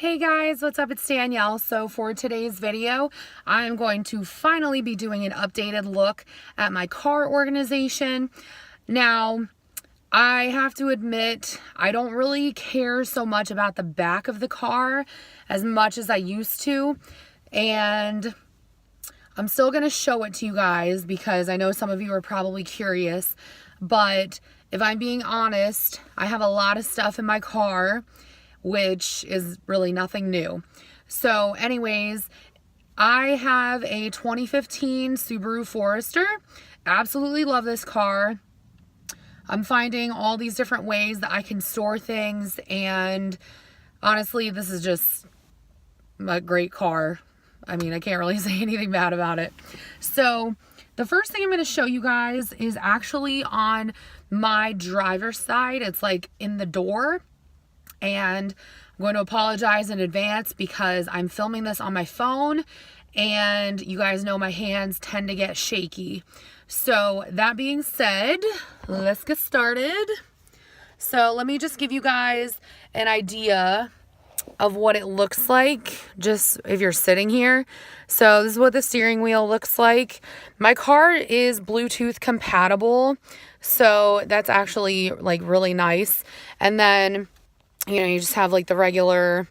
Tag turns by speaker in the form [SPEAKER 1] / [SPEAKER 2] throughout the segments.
[SPEAKER 1] Hey guys, what's up? It's Danielle. So for today's video, I'm going to finally be doing an updated look at my car organization. Now, I have to admit, I don't really care so much about the back of the car as much as I used to. And I'm still going to show it to you guys because I know some of you are probably curious. But if I'm being honest, I have a lot of stuff in my car which is really nothing new. So anyways, I have a 2015 Subaru Forester. Absolutely love this car. I'm finding all these different ways that I can store things, and honestly, this is just a great car. I mean, I can't really say anything bad about it. So the first thing I'm going to show you guys is actually on my driver's side. It's like in the door. And I'm going to apologize in advance because I'm filming this on my phone and you guys know my hands tend to get shaky. So that being said, let's get started. So let me just give you guys an idea of what it looks like just if you're sitting here. So this is what the steering wheel looks like. My car is Bluetooth compatible, so that's actually like really nice. And then you just have like the regular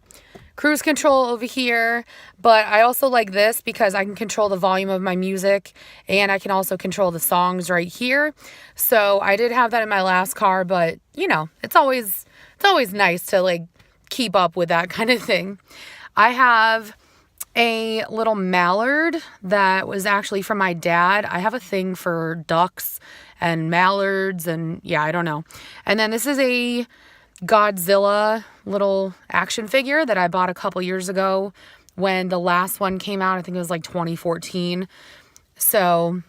[SPEAKER 1] cruise control over here, but I also like this because I can control the volume of my music and I can also control the songs right here. So I did have that in my last car, but it's always nice to like keep up with that kind of thing. I have a little mallard that was actually from my dad. I have a thing for ducks and mallards and yeah, I don't know. And then this is a Godzilla little action figure that I bought a couple years ago when the last one came out. I think it was like 2014. So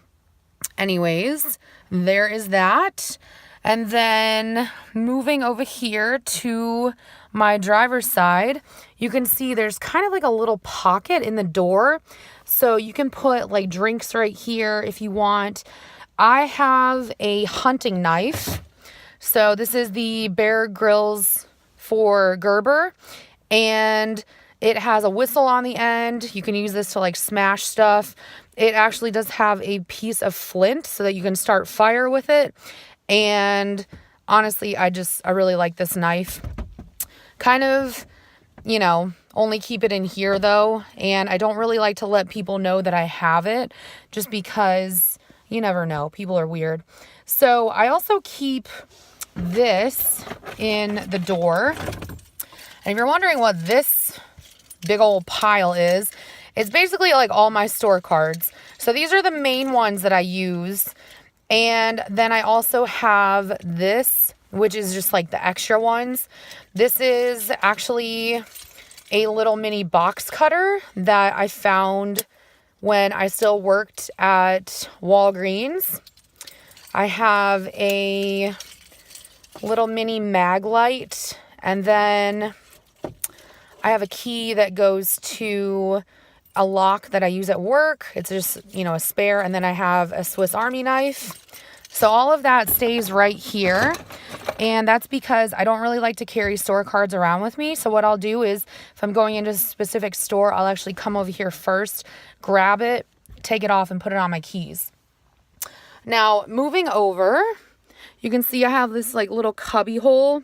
[SPEAKER 1] anyways, there is that. And then moving over here to my driver's side, you can see there's kind of like a little pocket in the door. So you can put like drinks right here if you want. I have a hunting knife. So this is the Bear Grylls for Gerber, and it has a whistle on the end. You can use this to like smash stuff. It actually does have a piece of flint so that you can start fire with it. And honestly, I really like this knife. Kind of, only keep it in here though. And I don't really like to let people know that I have it just because you never know. People are weird. So I also keep this in the door. And if you're wondering what this big old pile is, it's basically like all my store cards. So these are the main ones that I use. And then I also have this, which is just like the extra ones. This is actually a little mini box cutter that I found when I still worked at Walgreens. I have a little mini mag light, and then I have a key that goes to a lock that I use at work. It's just, a spare, and then I have a Swiss Army knife. So all of that stays right here, and that's because I don't really like to carry store cards around with me. So what I'll do is if I'm going into a specific store, I'll actually come over here first, grab it, take it off, and put it on my keys. Now, moving over, you can see I have this like little cubby hole.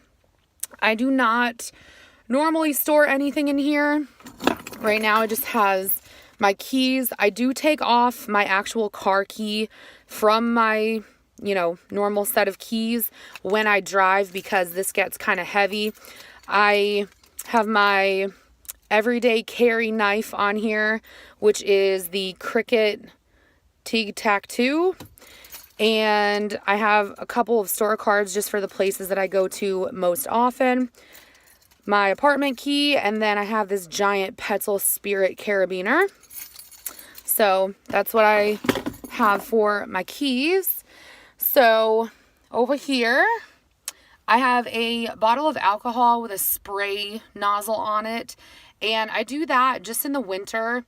[SPEAKER 1] I do not normally store anything in here. Right now it just has my keys. I do take off my actual car key from my, normal set of keys when I drive because this gets kind of heavy. I have my everyday carry knife on here, which is the Cricut Tic-Tac-Toe. And I have a couple of store cards just for the places that I go to most often. My apartment key, and then I have this giant Petzl Spirit carabiner. So that's what I have for my keys. So over here, I have a bottle of alcohol with a spray nozzle on it. And I do that just in the winter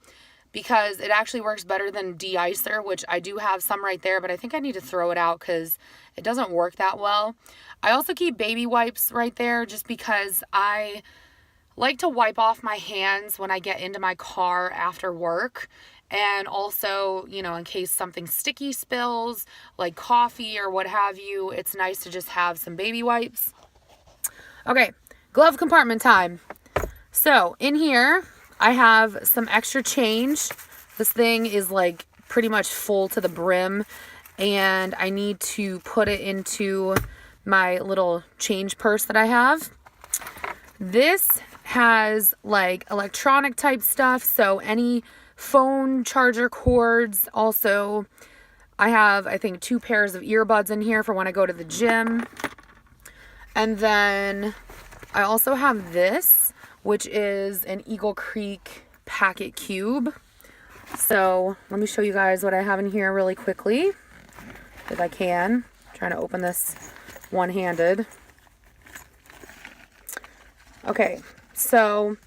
[SPEAKER 1] because it actually works better than de-icer, which I do have some right there, but I think I need to throw it out because it doesn't work that well. I also keep baby wipes right there just because I like to wipe off my hands when I get into my car after work. And also, you know, in case something sticky spills, like coffee or what have you, it's nice to just have some baby wipes. Okay, glove compartment time. So in here, I have some extra change. This thing is like pretty much full to the brim, and I need to put it into my little change purse that I have. This has like electronic type stuff, so any phone charger cords. Also, I have, I think, 2 pairs of earbuds in here for when I go to the gym. And then I also have this, which is an Eagle Creek packet cube. So let me show you guys what I have in here really quickly, if I can. I'm trying to open this one-handed. Okay, so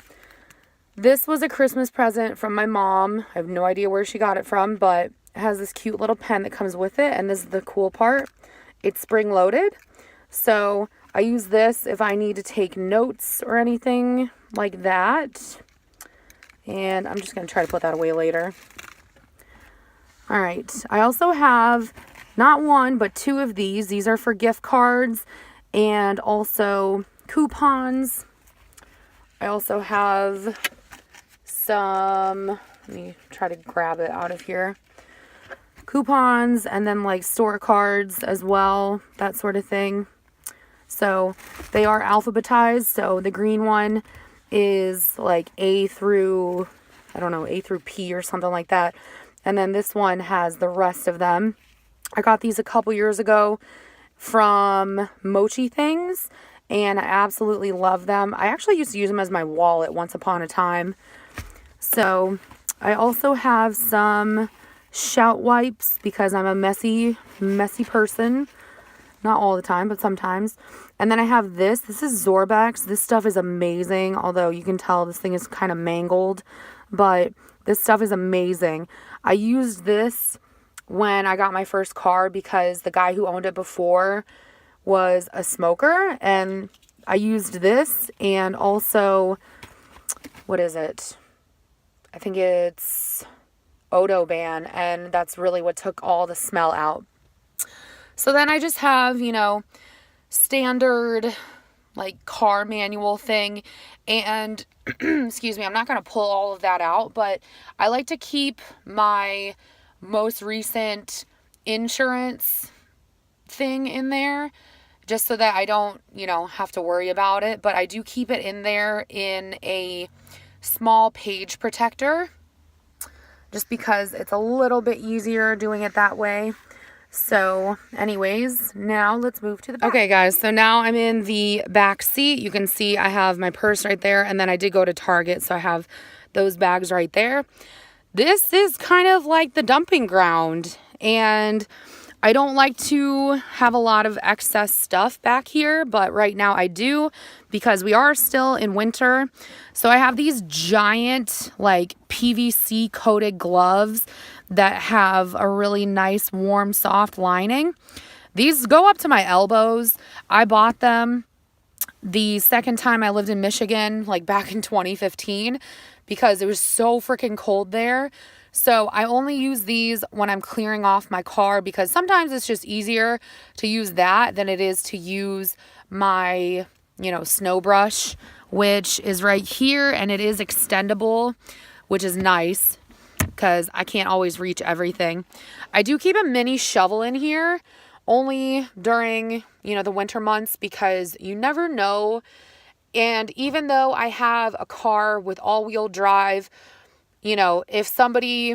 [SPEAKER 1] this was a Christmas present from my mom. I have no idea where she got it from, but it has this cute little pen that comes with it, and this is the cool part. It's spring-loaded, so I use this if I need to take notes or anything like that. And I'm just going to try to put that away later. All right, I also have not 1, but 2 of these. These are for gift cards and also coupons. I also have some, let me try to grab it out of here, coupons, and then like store cards as well, that sort of thing. So they are alphabetized, so the green one is like A through, I don't know, A through P or something like that. And then this one has the rest of them. I got these a couple years ago from Mochi Things, and I absolutely love them. I actually used to use them as my wallet once upon a time. So I also have some shout wipes because I'm a messy person. Not all the time, but sometimes. And then I have this. This is Zorbex. This stuff is amazing, although you can tell this thing is kind of mangled. But this stuff is amazing. I used this when I got my first car because the guy who owned it before was a smoker. And I used this, and also, what is it? I think it's Odoban, and that's really what took all the smell out. So then I just have, you know, standard like car manual thing, and excuse me, I'm not going to pull all of that out, but I like to keep my most recent insurance thing in there just so that I don't, you know, have to worry about it. But I do keep it in there in a small page protector just because it's a little bit easier doing it that way. So anyways, now let's move to the back. Okay guys, so now I'm in the back seat. You can see I have my purse right there, and then I did go to Target, so I have those bags right there. This is kind of like the dumping ground, and I don't like to have a lot of excess stuff back here, but right now I do because we are still in winter. So I have these giant like PVC coated gloves that have a really nice warm soft lining. These go up to my elbows. I bought them the second time I lived in Michigan, like back in 2015, because it was so freaking cold there. So I only use these when I'm clearing off my car because sometimes it's just easier to use that than it is to use my, you know, snow brush, which is right here, and it is extendable, which is nice because I can't always reach everything. I do keep a mini shovel in here only during, you know, the winter months because you never know. And even though I have a car with all-wheel drive, you know, if somebody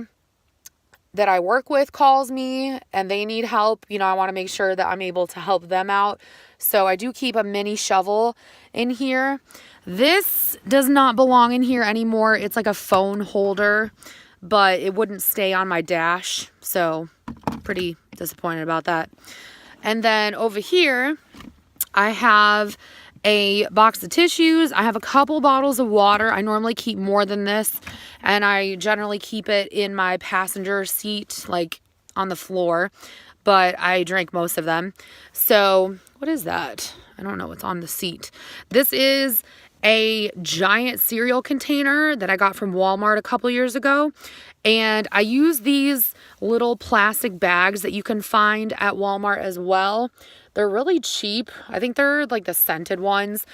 [SPEAKER 1] that I work with calls me and they need help, you know, I want to make sure that I'm able to help them out. So I do keep a mini shovel in here. This does not belong in here anymore. It's like a phone holder, but it wouldn't stay on my dash. So pretty disappointed about that. And then over here, I have a box of tissues. I have a couple bottles of water. I normally keep more than this, and I generally keep it in my passenger seat, like on the floor, but I drank most of them. So what is that? I don't know what's on the seat. This is a giant cereal container that I got from Walmart a couple years ago. And I use these little plastic bags that you can find at Walmart as well. They're really cheap. I think they're like the scented ones,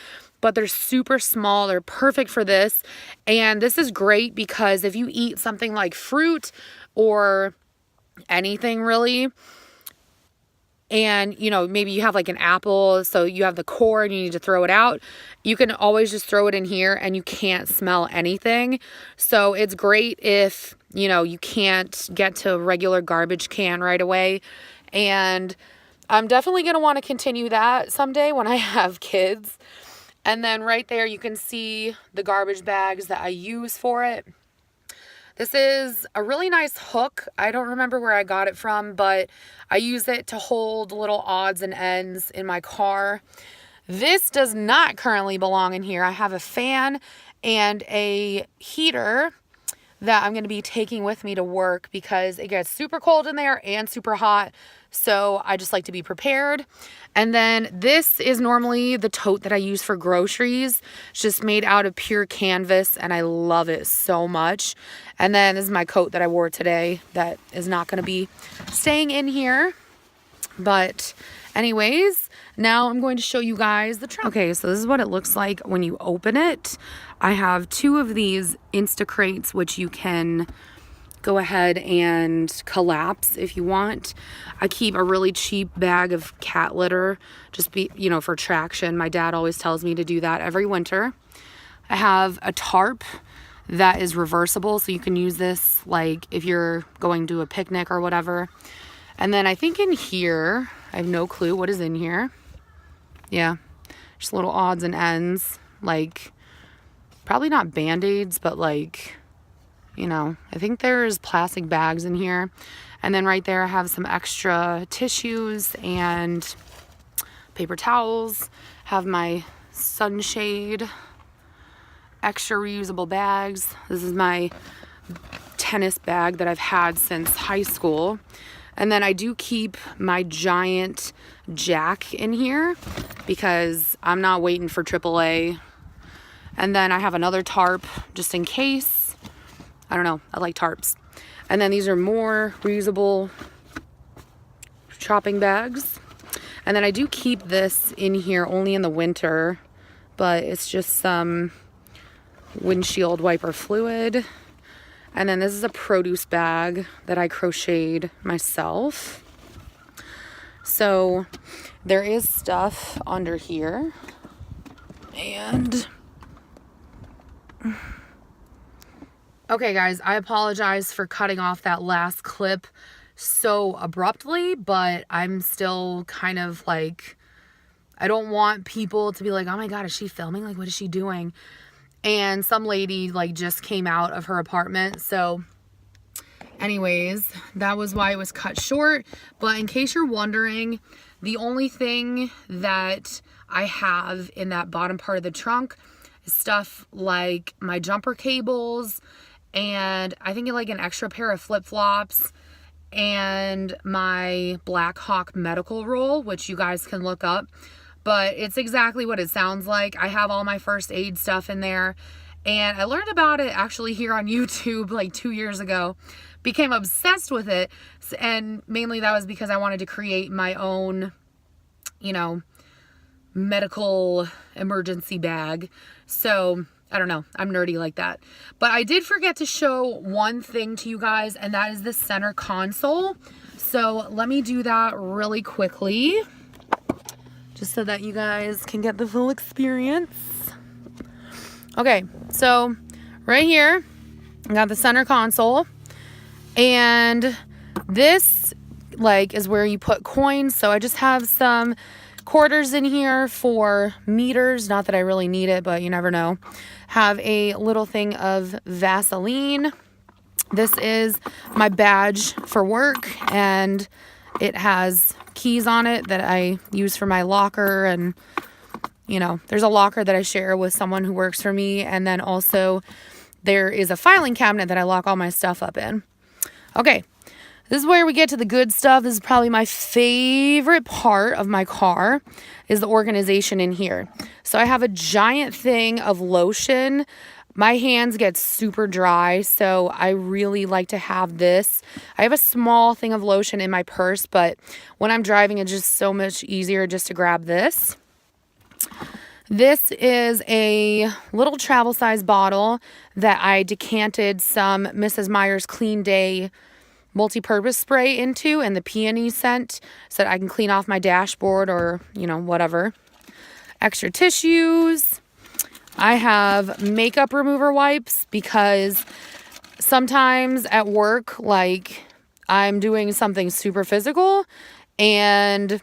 [SPEAKER 1] but they're super small. They're perfect for this. And this is great because if you eat something like fruit or anything really, and you know, maybe you have like an apple, so you have the core and you need to throw it out, you can always just throw it in here and you can't smell anything. So it's great if, you know, you can't get to a regular garbage can right away. And I'm definitely going to want to continue that someday when I have kids. And then right there you can see the garbage bags that I use for it. This is a really nice hook. I don't remember where I got it from, but I use it to hold little odds and ends in my car. This does not currently belong in here. I have a fan and a heater that I'm going to be taking with me to work because it gets super cold in there and super hot. So I just like to be prepared. And then this is normally the tote that I use for groceries. It's just made out of pure canvas and I love it so much. And then this is my coat that I wore today that is not going to be staying in here. But anyways, now I'm going to show you guys the trunk. Okay, so this is what it looks like when you open it. I have 2 of these Instacrates, which you can go ahead and collapse if you want. I keep a really cheap bag of cat litter, just for traction. My dad always tells me to do that every winter. I have a tarp that is reversible, so you can use this like if you're going to a picnic or whatever. And then I think in here, I have no clue what is in here. Yeah, just little odds and ends, like probably not Band-Aids, but like, I think there's plastic bags in here. And then right there I have some extra tissues and paper towels, have my sunshade, extra reusable bags. This is my tennis bag that I've had since high school. And then I do keep my giant jack in here because I'm not waiting for AAA. And then I have another tarp just in case. I don't know, I like tarps. And then these are more reusable shopping bags. And then I do keep this in here only in the winter, but it's just some windshield wiper fluid. And then this is a produce bag that I crocheted myself. So there is stuff under here. And okay, guys, I apologize for cutting off that last clip so abruptly, but I'm still kind of like, I don't want people to be like, oh my God, is she filming? Like, what is she doing? And some lady like just came out of her apartment. So anyways, that was why it was cut short. But in case you're wondering, the only thing that I have in that bottom part of the trunk is stuff like my jumper cables, and I think like an extra pair of flip-flops, and my Black Hawk medical roll, which you guys can look up. But it's exactly what it sounds like. I have all my first aid stuff in there. And I learned about it actually here on YouTube like 2 years ago. Became obsessed with it. And mainly that was because I wanted to create my own, medical emergency bag. So I don't know, I'm nerdy like that. But I did forget to show one thing to you guys, and that is the center console. So let me do that really quickly, just so that you guys can get the full experience. Okay, so right here, I got the center console, and this is where you put coins. So I just have some quarters in here for meters. Not that I really need it, but you never know. Have a little thing of Vaseline. This is my badge for work, and it has keys on it that I use for my locker. And there's a locker that I share with someone who works for me, and then also there is a filing cabinet that I lock all my stuff up in. Okay, This is where we get to the good stuff. This is probably my favorite part of my car, is the organization in here. So I have a giant thing of lotion. My hands get super dry, so I really like to have this. I have a small thing of lotion in my purse, but when I'm driving, it's just so much easier just to grab this. This is a little travel size bottle that I decanted some Mrs. Meyer's Clean Day multi-purpose spray into, and the peony scent, so that I can clean off my dashboard or, you know, whatever. Extra tissues. I have makeup remover wipes because sometimes at work, like, I'm doing something super physical and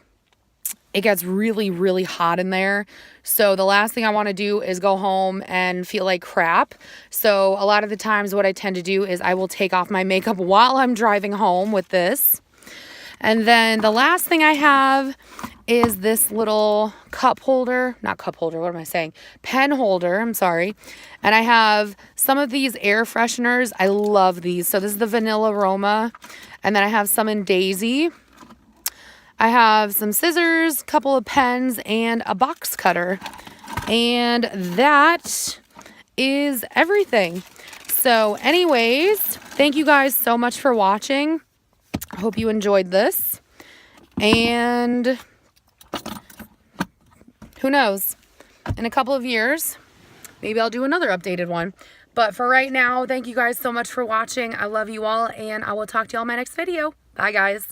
[SPEAKER 1] it gets really, really hot in there. So the last thing I want to do is go home and feel like crap. So a lot of the times what I tend to do is I will take off my makeup while I'm driving home with this. And then the last thing I have is this little cup holder, not cup holder, what am I saying? Pen holder, I'm sorry. And I have some of these air fresheners. I love these. So this is the vanilla aroma. And then I have some in Daisy. I have some scissors, a couple of pens, and a box cutter. And that is everything. So anyways, thank you guys so much for watching. I hope you enjoyed this. And who knows? In a couple of years, maybe I'll do another updated one. But for right now, thank you guys so much for watching. I love you all, and I will talk to you all in my next video. Bye, guys.